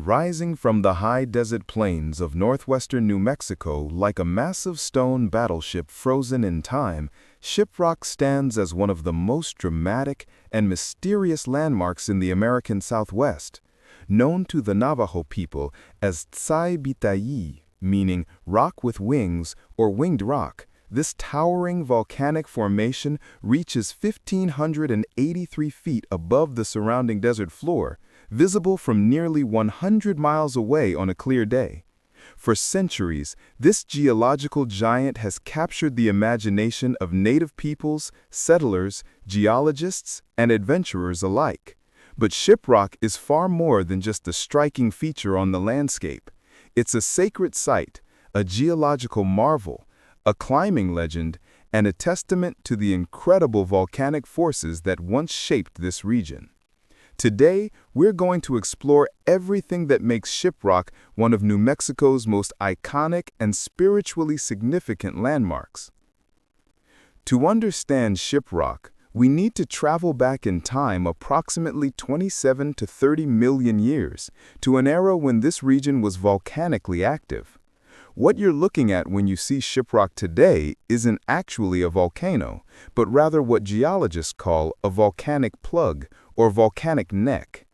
Rising from the high desert plains of northwestern New Mexico like a massive stone battleship frozen in time, Shiprock stands as one of the most dramatic and mysterious landmarks in the American Southwest. Known to the Navajo people as Tsai Bitayi, meaning rock with wings or winged rock, this towering volcanic formation reaches 1,583 feet above the surrounding desert floor, visible from nearly 100 miles away on a clear day. For centuries, this geological giant has captured the imagination of native peoples, settlers, geologists, and adventurers alike. But Shiprock is far more than just a striking feature on the landscape. It's a sacred site, a geological marvel, a climbing legend, and a testament to the incredible volcanic forces that once shaped this region. Today, we're going to explore everything that makes Shiprock one of New Mexico's most iconic and spiritually significant landmarks. To understand Shiprock, we need to travel back in time approximately 27 to 30 million years, to an era when this region was volcanically active. What you're looking at when you see Shiprock today isn't actually a volcano, but rather what geologists call a volcanic plug or volcanic neck.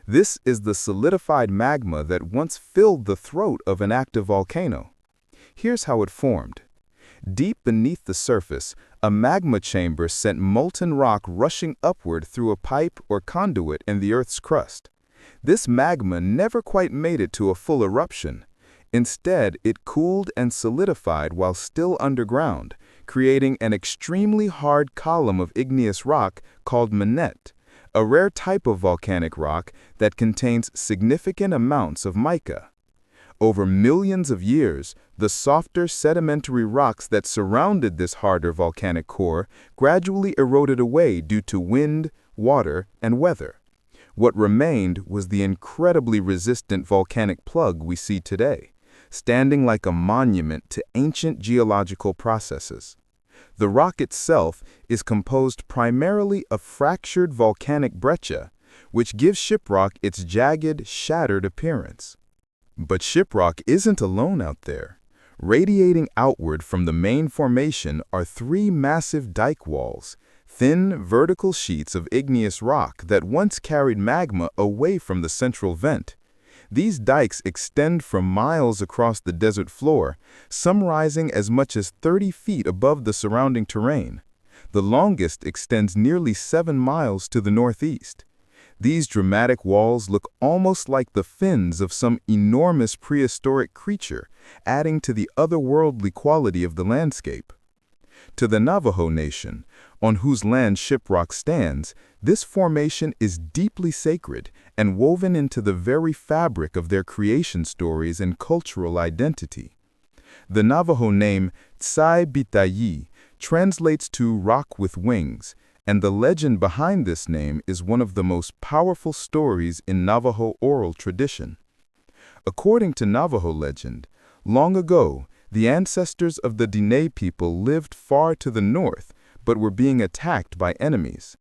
This is the solidified magma that once filled the throat of an active volcano. Here's how it formed. Deep beneath the surface, a magma chamber sent molten rock rushing upward through a pipe or conduit in the Earth's crust. This magma never quite made it to a full eruption. Instead, it cooled and solidified while still underground, creating an extremely hard column of igneous rock called manette, a rare type of volcanic rock that contains significant amounts of mica. Over millions of years, the softer sedimentary rocks that surrounded this harder volcanic core gradually eroded away due to wind, water, and weather. What remained was the incredibly resistant volcanic plug we see today, standing like a monument to ancient geological processes. The rock itself is composed primarily of fractured volcanic breccia, which gives Shiprock its jagged, shattered appearance. But Shiprock isn't alone out there. Radiating outward from the main formation are three massive dike walls, thin, vertical sheets of igneous rock that once carried magma away from the central vent. These dikes extend for miles across the desert floor, some rising as much as 30 feet above the surrounding terrain. The longest extends nearly 7 miles to the northeast. These dramatic walls look almost like the fins of some enormous prehistoric creature, adding to the otherworldly quality of the landscape. To the Navajo Nation, on whose land Shiprock stands, this formation is deeply sacred and woven into the very fabric of their creation stories and cultural identity. The Navajo name Tsai Bitayi translates to rock with wings, and the legend behind this name is one of the most powerful stories in Navajo oral tradition. According to Navajo legend, long ago, the ancestors of the Diné people lived far to the north, but were being attacked by enemies.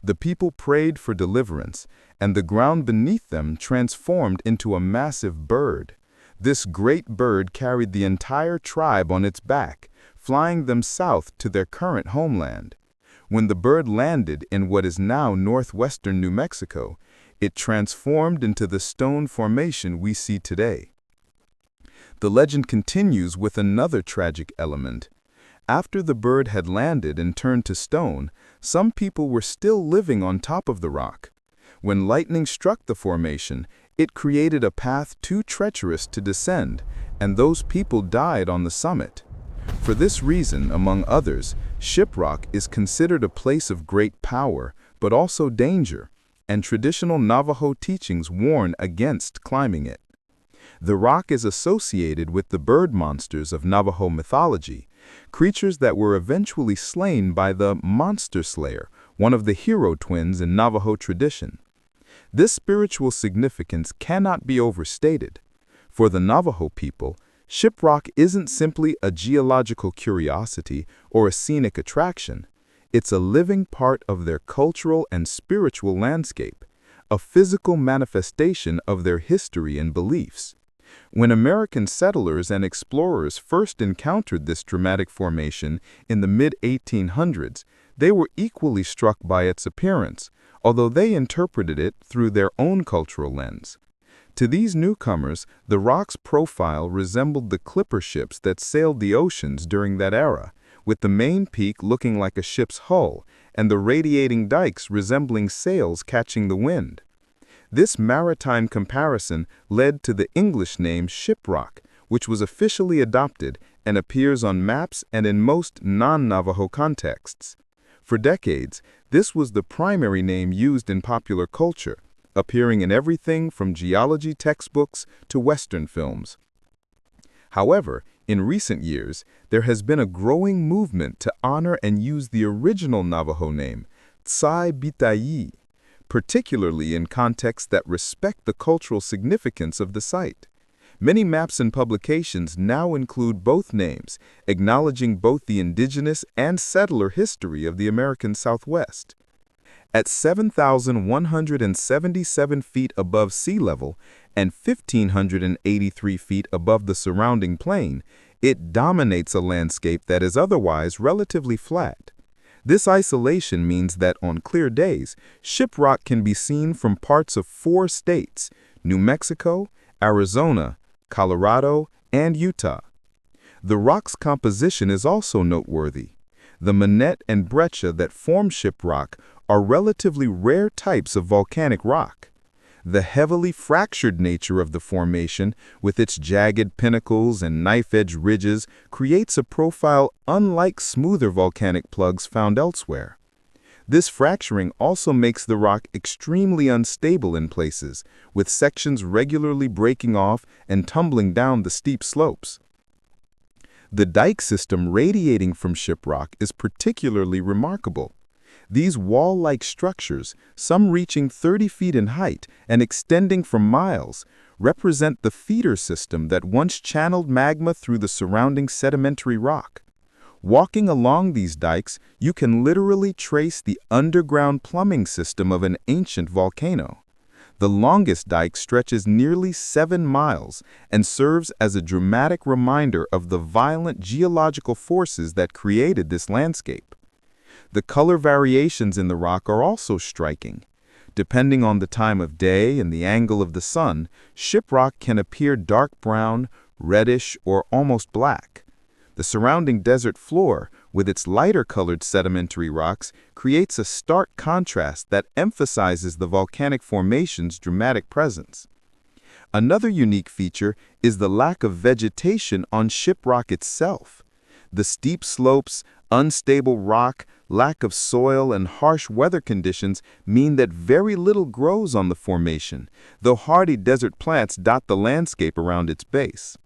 The people prayed for deliverance, and the ground beneath them transformed into a massive bird. This great bird carried the entire tribe on its back, flying them south to their current homeland. When the bird landed in what is now northwestern New Mexico, it transformed into the stone formation we see today. The legend continues with another tragic element. After the bird had landed and turned to stone, some people were still living on top of the rock. When lightning struck the formation, it created a path too treacherous to descend, and those people died on the summit. For this reason, among others, Shiprock is considered a place of great power, but also danger, and traditional Navajo teachings warn against climbing it. The rock is associated with the bird monsters of Navajo mythology, creatures that were eventually slain by the Monster Slayer, one of the hero twins in Navajo tradition. This spiritual significance cannot be overstated. For the Navajo people, Shiprock isn't simply a geological curiosity or a scenic attraction. It's a living part of their cultural and spiritual landscape, a physical manifestation of their history and beliefs. When American settlers and explorers first encountered this dramatic formation in the mid-1800s, they were equally struck by its appearance, although they interpreted it through their own cultural lens. To these newcomers, the rock's profile resembled the clipper ships that sailed the oceans during that era, with the main peak looking like a ship's hull and the radiating dikes resembling sails catching the wind. This maritime comparison led to the English name Shiprock, which was officially adopted and appears on maps and in most non-Navajo contexts. For decades, this was the primary name used in popular culture, appearing in everything from geology textbooks to Western films. However, in recent years, there has been a growing movement to honor and use the original Navajo name, Tsai Bitayi, particularly in contexts that respect the cultural significance of the site. Many maps and publications now include both names, acknowledging both the indigenous and settler history of the American Southwest. At 7,177 feet above sea level and 1,583 feet above the surrounding plain, it dominates a landscape that is otherwise relatively flat. This isolation means that on clear days, Shiprock can be seen from parts of 4 states: New Mexico, Arizona, Colorado, and Utah. The rock's composition is also noteworthy. The manette and breccia that form Shiprock are relatively rare types of volcanic rock. The heavily fractured nature of the formation, with its jagged pinnacles and knife-edge ridges, creates a profile unlike smoother volcanic plugs found elsewhere. This fracturing also makes the rock extremely unstable in places, with sections regularly breaking off and tumbling down the steep slopes. The dike system radiating from Shiprock is particularly remarkable. These wall-like structures, some reaching 30 feet in height and extending for miles, represent the feeder system that once channeled magma through the surrounding sedimentary rock. Walking along these dikes, you can literally trace the underground plumbing system of an ancient volcano. The longest dike stretches nearly 7 miles and serves as a dramatic reminder of the violent geological forces that created this landscape. The color variations in the rock are also striking. Depending on the time of day and the angle of the sun, Shiprock can appear dark brown, reddish, or almost black. The surrounding desert floor, with its lighter-colored sedimentary rocks, creates a stark contrast that emphasizes the volcanic formation's dramatic presence. Another unique feature is the lack of vegetation on Shiprock itself. The steep slopes, unstable rock, lack of soil, and harsh weather conditions mean that very little grows on the formation, though hardy desert plants dot the landscape around its base.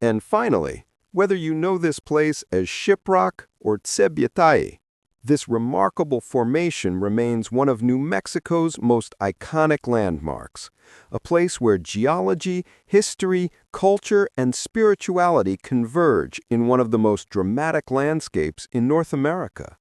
And finally, whether you know this place as Shiprock or Tsebietai, this remarkable formation remains one of New Mexico's most iconic landmarks, a place where geology, history, culture, and spirituality converge in one of the most dramatic landscapes in North America.